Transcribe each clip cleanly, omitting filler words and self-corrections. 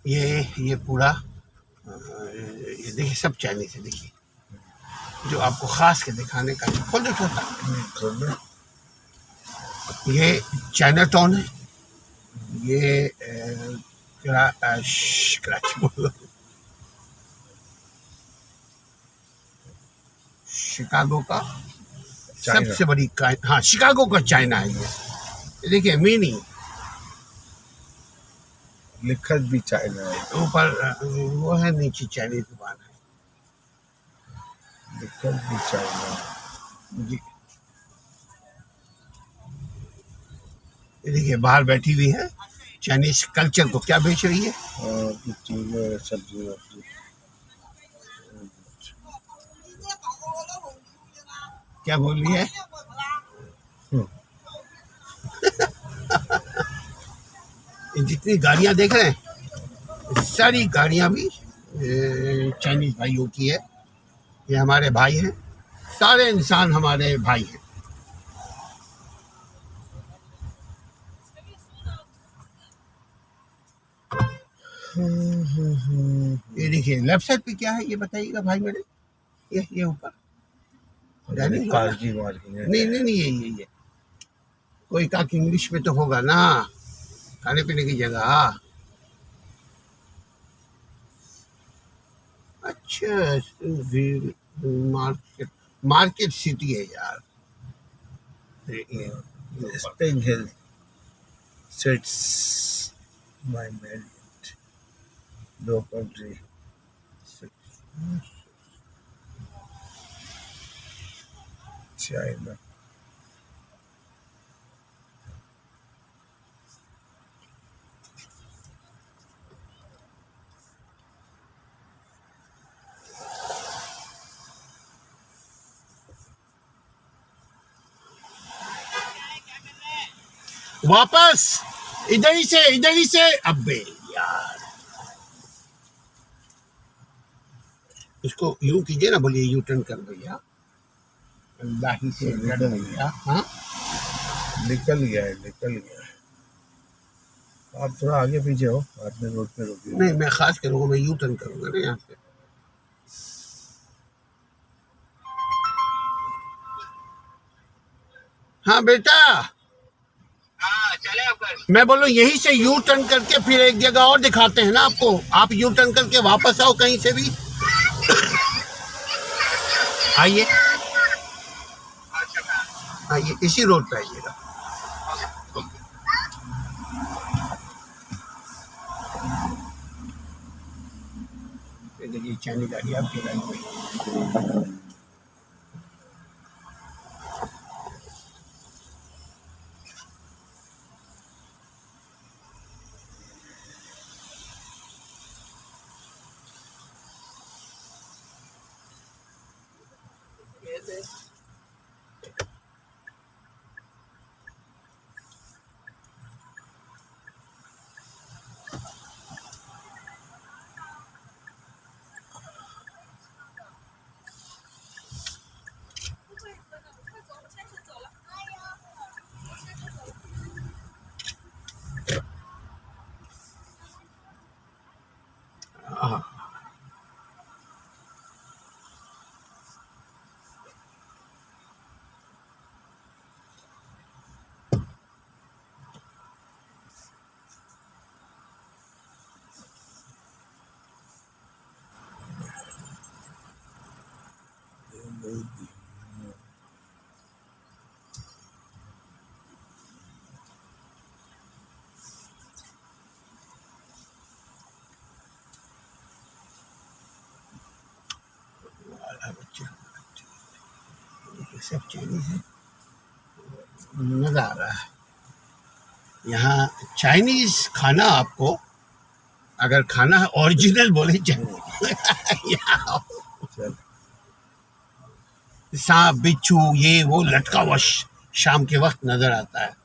ये पूरा ये देखिए सब चाइनीज है। देखिए जो आपको खास के दिखाने का, खोल दो छोटा। ये चाइना टाउन है, ये कराची बोलो, शिकागो का सबसे बड़ी हाँ शिकागो का चाइना है ये देखिए मिनी लिखत भी चाइना है, ऊपर वो है, नीचे चाइनीज दुकान है, लिखत भी चाइना जी। ये देखिए बाहर बैठी हुई है, चाइनीज कल्चर को क्या बेच रही है। सब्जी वब्जी क्या बोल रही है। जितनी गाड़ियां देख रहे हैं सारी गाड़ियां भी चाइनीज भाइयों की है। ये हमारे भाई हैं, सारे इंसान हमारे भाई हैं। ये देखिए लेफ्ट साइड पे क्या है ये बताइएगा भाई मेरे। ये ऊपर नहीं नहीं ये कोई का इंग्लिश में तो होगा ना, खाने पीने की जगह। अच्छा मार्केट सिटी है यार। Spring hill sits my merit low country China. वापस इधर ही से अबे यार, इसको यूं कीजिए ना, बोलिए यू टर्न कर भैया, अल्लाह ही से भैया। हाँ निकल गया है। आप थोड़ा आगे पीछे हो, आपने रोड पे रोकी नहीं, मैं खास करूँगा, मैं यू टर्न करूँगा ना यहाँ से। हाँ बेटा, मैं बोलूँ यहीं से यू टर्न करके फिर एक जगह और दिखाते हैं ना आपको, आप यू टर्न करके वापस आओ कहीं से भी। आइए आइए, इसी रोड पे आइएगा। देखिए चाइनीज गाड़ी आपकी गाड़ी में। हाँ सब चाइनीज है, मजा आ रहा है यहाँ। चाइनीज खाना आपको अगर खाना है ओरिजिनल बोले चाइनीज सांप बिच्छू ये वो लटका हुआ शाम के वक्त नजर आता है।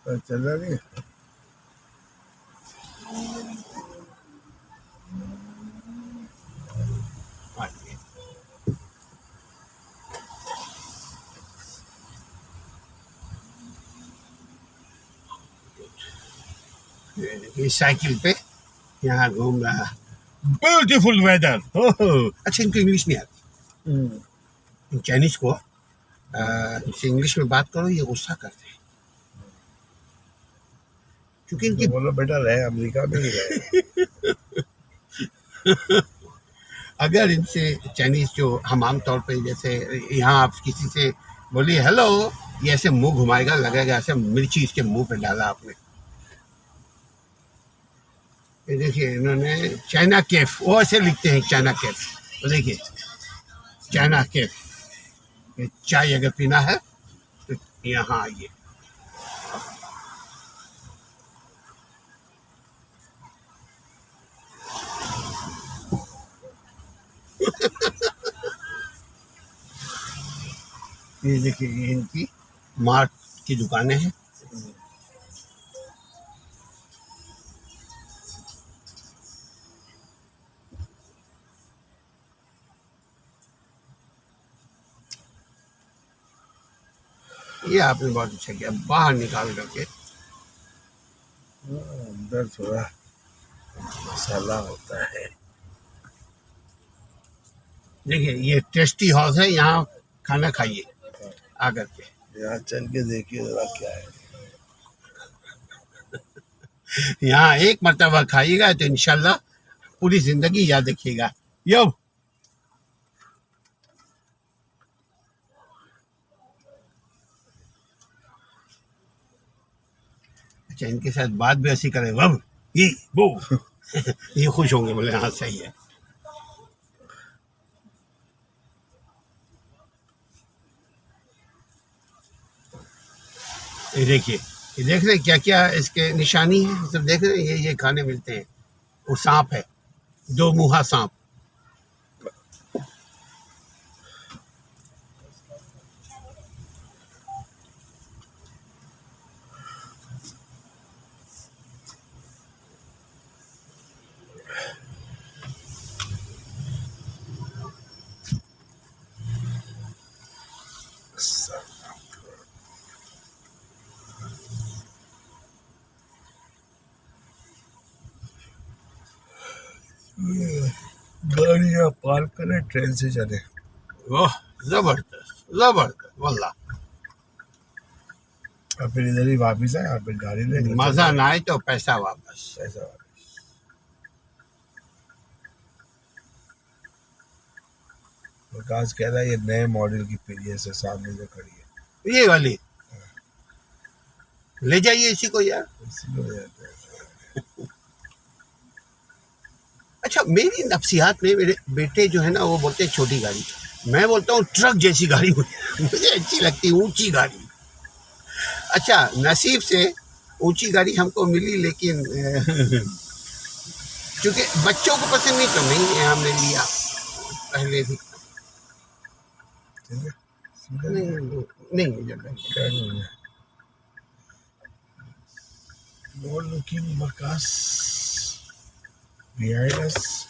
चल रही है। ये साइकिल पे यहाँ घूम रहा। Beautiful weather. अच्छा, इनको इंग्लिश नहीं आती। इन चाइनीज को इनसे इंग्लिश में बात करो, ये गुस्सा करते हैं, क्योंकि इनकी तो बोलो बेटा रहे अमेरिका में ही रहे। अगर इनसे चाइनीज जो हम आमतौर पे जैसे यहाँ आप किसी से बोलिए हेलो, ये ऐसे मुंह घुमाएगा, लगेगा ऐसे मिर्ची इसके मुंह पे डाला आपने। ये देखिए इन्होंने चाइना कैफ, वो ऐसे लिखते हैं चाइना कैफ, तो देखिए चाइना कैफ। ये चाय अगर पीना है तो यहाँ आइए। ये देखिए ये इनकी मार्ट की दुकानें हैं। ये आपने बहुत अच्छा किया, बाहर निकाल करके। अंदर थोड़ा मसाला होता है। देखिए ये टेस्टी हाउस है, यहाँ खाना खाइए आकर के। यहाँ चल के देखिए जरा क्या है। यहाँ एक मर्तबा खाइएगा तो इंशाल्लाह पूरी जिंदगी याद रखिएगा। यो अच्छा, इनके साथ बात भी ऐसी करें, वब ये वो ये खुश होंगे, बोले हाँ सही है। ये देखिए, ये देख रहे क्या क्या इसके निशानी है, सब देख रहे हैं, ये खाने मिलते हैं। वो सांप है, दो मुहा सांप। गाड़ियाँ पार्क करें, ट्रेन से चले। ओह जबरदस्त जबरदस्त वल्ला। और फिर इधर ही वापिस आए और फिर गाड़ी ले मजा ना आए तो पैसा वापस। ऐसा वापिस। विकास कह रहा है ये नए मॉडल की पीरियस है सामने जो खड़ी है, ये वाली ले जाइए इसी को यार। इसी को ले जाते हैं। अच्छा, मेरी नफ्सियात में मेरे बेटे जो है ना वो बोलते हैं छोटी गाड़ी, मैं बोलता हूँ ट्रक जैसी गाड़ी मुझे अच्छी लगती है, ऊंची गाड़ी। अच्छा, नसीब से ऊंची गाड़ी हमको मिली, लेकिन क्योंकि बच्चों को पसंद नहीं तो नहीं है, हमने लिया पहले भी। ठीक है, सीधा नहीं नहीं मुझे नहीं। क्या बोल रहे हैं? No looking Marcus behind us.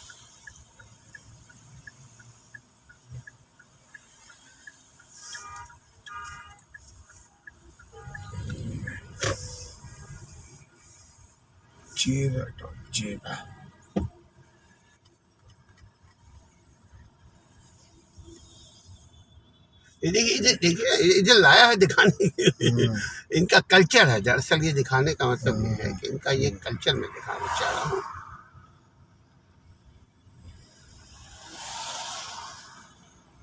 Cheetah, cheetah. ये देखिए इधर लाया है दिखाने के लिए। इनका कल्चर है, दरअसल ये दिखाने का मतलब ये है कि इनका ये कल्चर में दिखाना चाह रहा हूँ।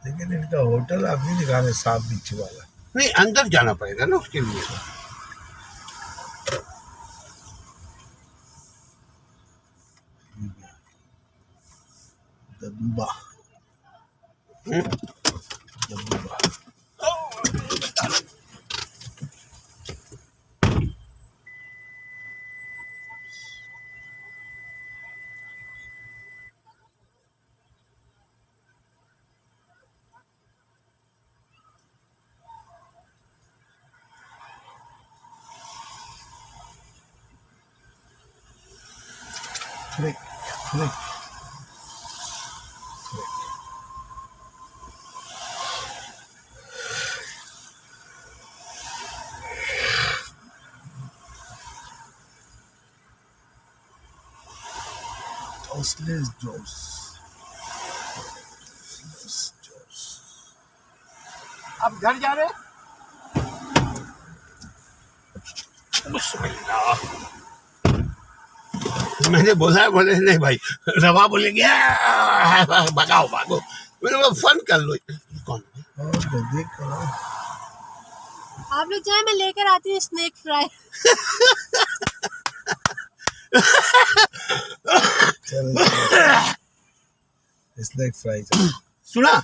लेकिन इनका होटल आप नहीं दिखा रहे, सांप बिच्छू वाला। नहीं, अंदर जाना पड़ेगा ना उसके लिए। दबूबा, दबूबा। Flick, flick. Slice Joe's. अब घर जा रहे हैं? बिस्मिल्लाह। मैंने बोला, बोले नहीं भाई, रवा बोले गया भगाओ भागो, मैंने बोला फन कर लो। कौन देख कर आप लोग जाए, मैं लेकर आती हूँ स्नेक फ्राई। स्नेक फ्राई सुना,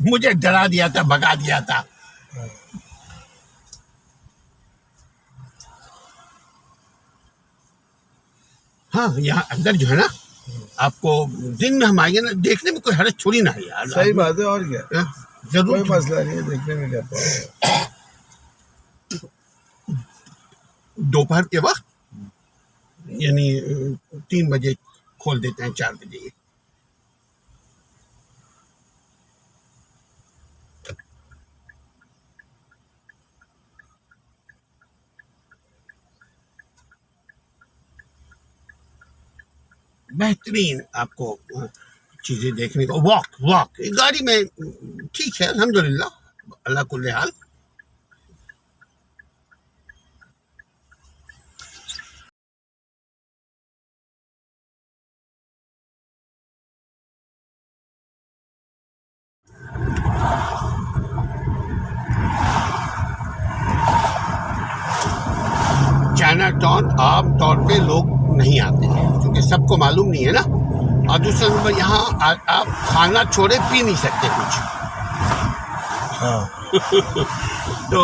मुझे डरा दिया था, भगा दिया था। हाँ, यहाँ अंदर जो है ना, आपको दिन में हम आएंगे ना, देखने में कोई हरज थोड़ी ना है यार। सही बात है, और क्या, जरूर कोई मसला नहीं है, देखने में क्या प्रॉब्लम है। दोपहर के वक्त यानी 3 बजे खोल देते हैं, 4 बजे। बेहतरीन आपको चीजें देखने को। वॉक वॉक गाड़ी में ठीक है, अल्हम्दुलिल्लाह, अल्लाह कुल्ले हाल। चाइना टाउन आम तौर पे लोग नहीं आते हैं, क्योंकि सबको मालूम नहीं है ना। और दूसरा नंबर, यहाँ आप खाना छोड़े पी नहीं सकते कुछ। हाँ तो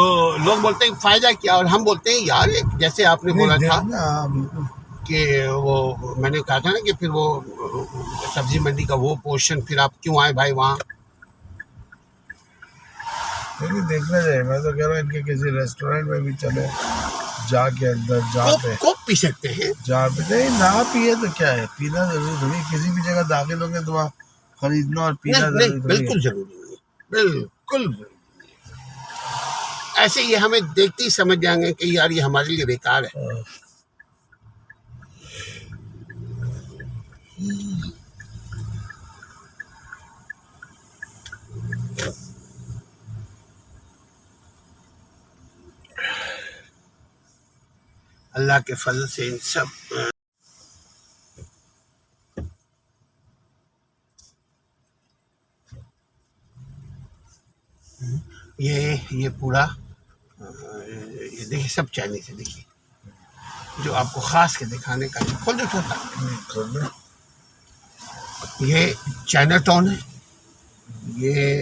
लोग बोलते हैं फायदा क्या, और हम बोलते हैं यार, एक जैसे आपने बोला था बिल्कुल। कि वो मैंने कहा था ना कि फिर वो सब्जी मंडी का वो पोर्शन, फिर आप क्यों आए भाई वहाँ। नहीं, देखना चाहिए। मैं तो कह रहा हूँ इनके किसी रेस्टोरेंट में भी चले, जाके अंदर जहाँ पे कोक पी सकते हैं। जहाँ पे नहीं ना पिए तो क्या है, पीना जरूरी थोड़ी है। किसी भी जगह दाखिल होंगे तो वहाँ खरीदना और पीना नहीं, जरूरी थोड़ी बिल्कुल जरूरी नहीं है, बिल्कुल जरूरी नहीं है। ऐसे ये हमें देखते ही समझ जाएंगे कि यार ये हमारे लिए बेकार है। है। अल्लाह के फजल से इन सब ये पूरा ये देखिए, सब चाइनीज है। देखिए जो आपको खास के दिखाने का, खोल दो छोटा। ये चाइना टाउन है, ये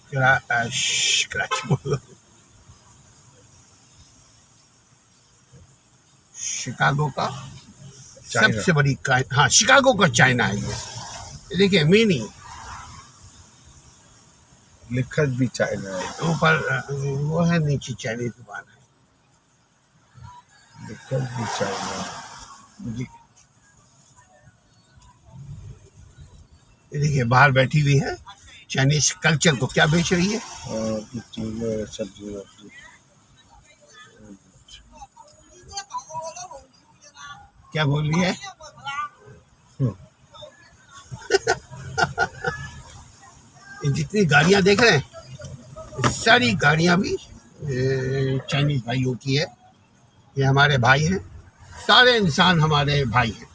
कराची बोल, शिकागो का सबसे बड़ी हाँ, शिकागो का चाइना है ये। देखिए मिनी लिखत भी चाइना है, ऊपर वो है, नीचे चाइनीज दुकान है। लिखत भी चाइना है। जी, ये देखिए बाहर बैठी हुई है, चाइनीज कल्चर को क्या बेच रही है। सब्जी क्या बोल रही है। जितनी गाड़ियां देख रहे हैं, सारी गाड़ियां भी चाइनीज भाइयों की है। ये हमारे भाई हैं, सारे इंसान हमारे भाई हैं।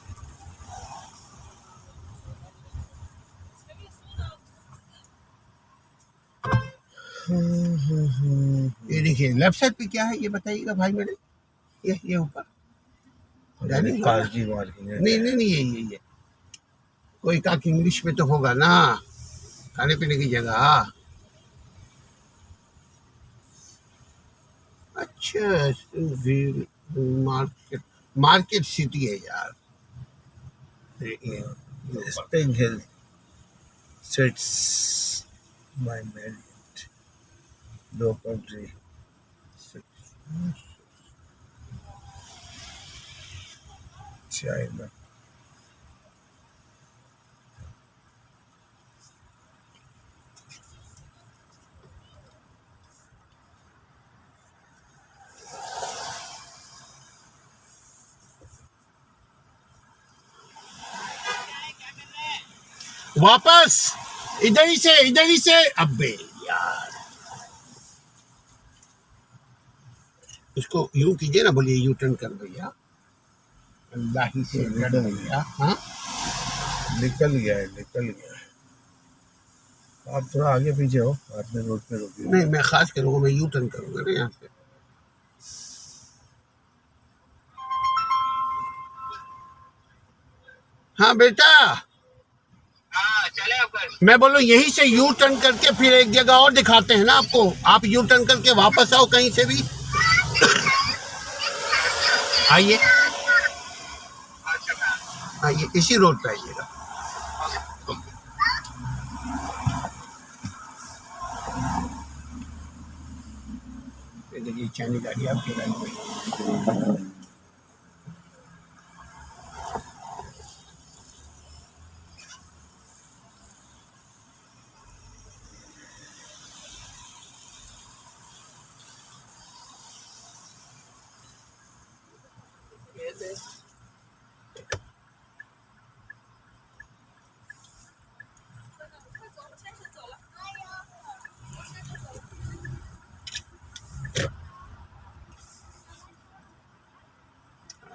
ये देखिए लेफ्ट साइड पे क्या है, ये बताइएगा भाई मेरे। ये ऊपर नहीं, नहीं, ये कोई का इंग्लिश में तो होगा ना, खाने पीने की जगह। अच्छा, मार्केट सिटी है यार। Spring Hill sits my married low country. China. वापस इधर ही से। अबे यार, इसको यूं कीजिए ना, बोलिए यू टर्न कर भैया, अल्लाह ही से कर भैया। हाँ निकल गया है, निकल गया है। आप थोड़ा आगे पीछे हो, आपने रोड पे रोकी। नहीं, मैं खास करूँगा, मैं यू टर्न करूँगा ना यहाँ से। हाँ बेटा, मैं बोलूँ यहीं से यू टर्न करके फिर एक जगह और दिखाते हैं ना आपको। आप यू टर्न करके वापस आओ कहीं से भी। आइए आइए, इसी रोड पे आइएगा। ये देखिए चाइनीज गाड़ी आपकी गाड़ी में।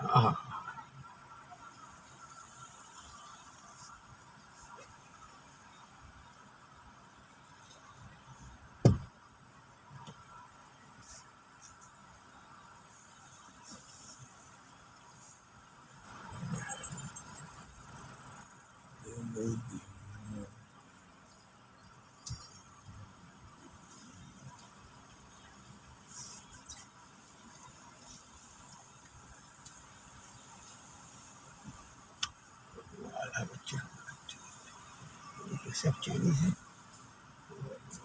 हाँ, बच्चे सब चाइनीज है,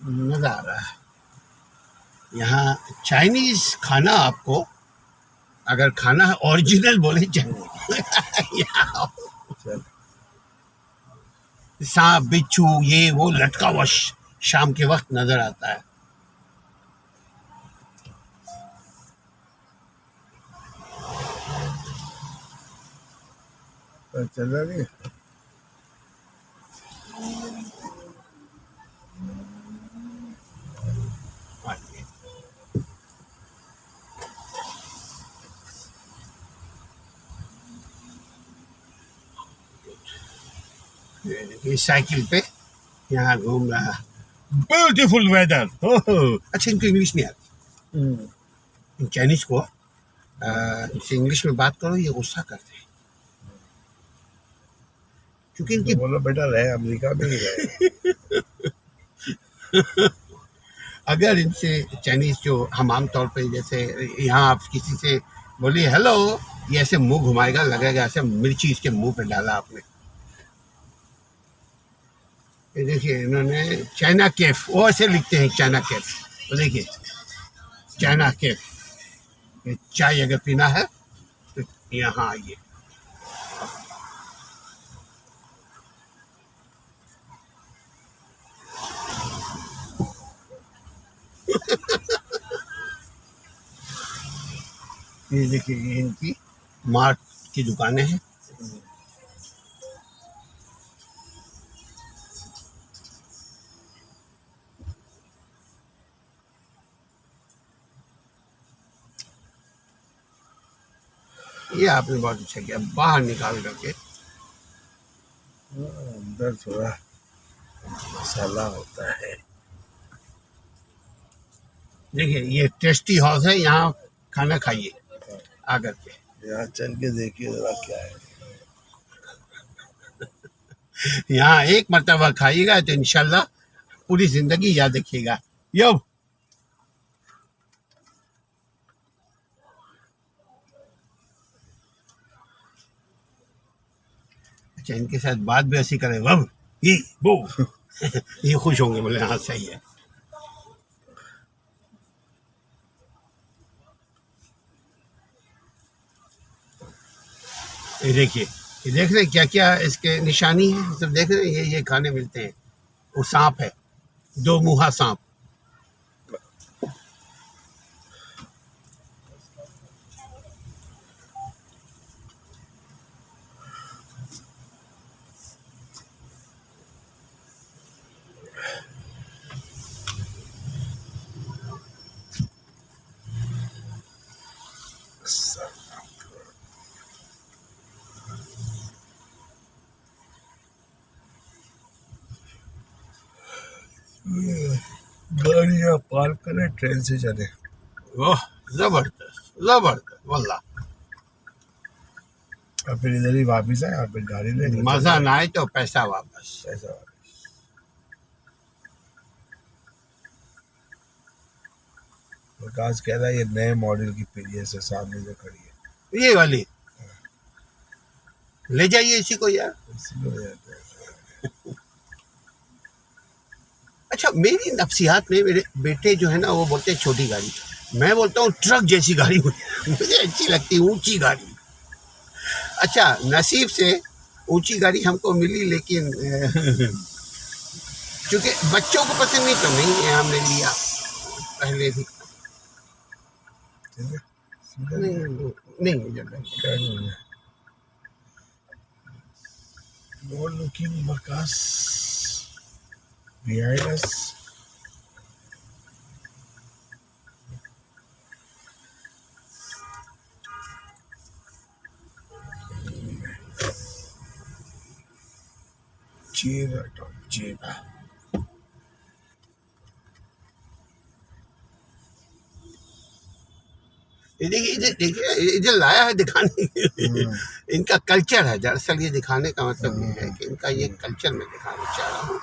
मजा आ रहा है यहाँ। चाइनीज खाना आपको अगर खाना है ओरिजिनल बोले चाइनीज चल, सांप बिच्छू ये वो लटका हुआ शाम के वक्त नजर आता है। चल रहा नहीं। ये साइकिल पे यहाँ घूम रहा। Beautiful weather. अच्छा, इनको इंग्लिश नहीं आती। इन चाइनीज को इनसे इंग्लिश में बात करो, ये गुस्सा करते हैं क्योंकि इनकी बोलो बेटा, रहे अमेरिका में ही रहे। अगर इनसे चाइनीज जो हम आमतौर पे जैसे यहाँ आप किसी से बोलिए हेलो, ये ऐसे मुंह घुमाएगा, लगेगा ऐसे मिर्ची इसके मुंह पे डाला आपने। ये देखिए इन्होंने चाइना कैफ, वो ऐसे लिखते हैं चाइना कैफ। तो देखिए चाइना कैफ, ये चाय अगर पीना है तो यहाँ आइए। ये देखिए ये इनकी मार्ट की दुकानें हैं। ये आपने बहुत अच्छा किया बाहर निकाल करके। अंदर थोड़ा मसाला होता है। देखिए ये टेस्टी हाउस है, यहाँ खाना खाइए आकर के। यहाँ चल के देखिए जरा क्या है। यहाँ एक मरतबा खाइएगा तो इंशाल्लाह पूरी जिंदगी याद रखिएगा। यो अच्छा, इनके साथ बात भी ऐसी करें, वह ये वो ये खुश होंगे, बोले हाँ सही है। ये देखिए, ये देख रहे हैं क्या क्या इसके निशानी है, सब देख रहे हैं। ये खाने मिलते हैं। वो सांप है, दो मुहा सांप। गाड़ी जो पार्क करे ट्रेन से चले। ओह जबरदस्त जबरदस्त वल्ला। और फिर इधर ही वापिस आए और फिर गाड़ी ले गए। मजा ना आए तो पैसा वापस। ऐसा वापिस। विकास कह रहा है ये नए मॉडल की पीडीएस है सामने जो खड़ी है, ये वाली ले जाइए इसी को यार। इसी को ले जाते हैं। अच्छा मेरी नफ्सियात में मेरे बेटे जो है ना वो बोलते हैं छोटी गाड़ी, मैं बोलता हूँ ट्रक जैसी गाड़ी मुझे अच्छी लगती है, ऊंची गाड़ी। अच्छा नसीब से ऊंची गाड़ी हमको मिली, लेकिन क्योंकि बच्चों को पसंद नहीं तो नहीं है, हमने लिया पहले भी। ठीक है, सीधा नहीं मुझे क्या नहीं है। No looking Vikas behind us. Jira, Jira. देखिए देखिए इधर लाया है दिखाने के लिए। इनका कल्चर है, दरअसल ये दिखाने का मतलब ये है कि इनका ये कल्चर मैं दिखाना चाह रहा हूँ।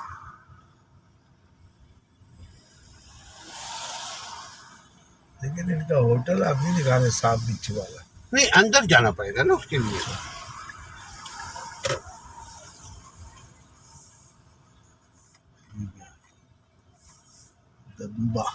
लेकिन इनका होटल आप नहीं दिखा रहे, सांप बिच्छू वाला। नहीं अंदर जाना पड़ेगा ना उसके लिए। दबूबा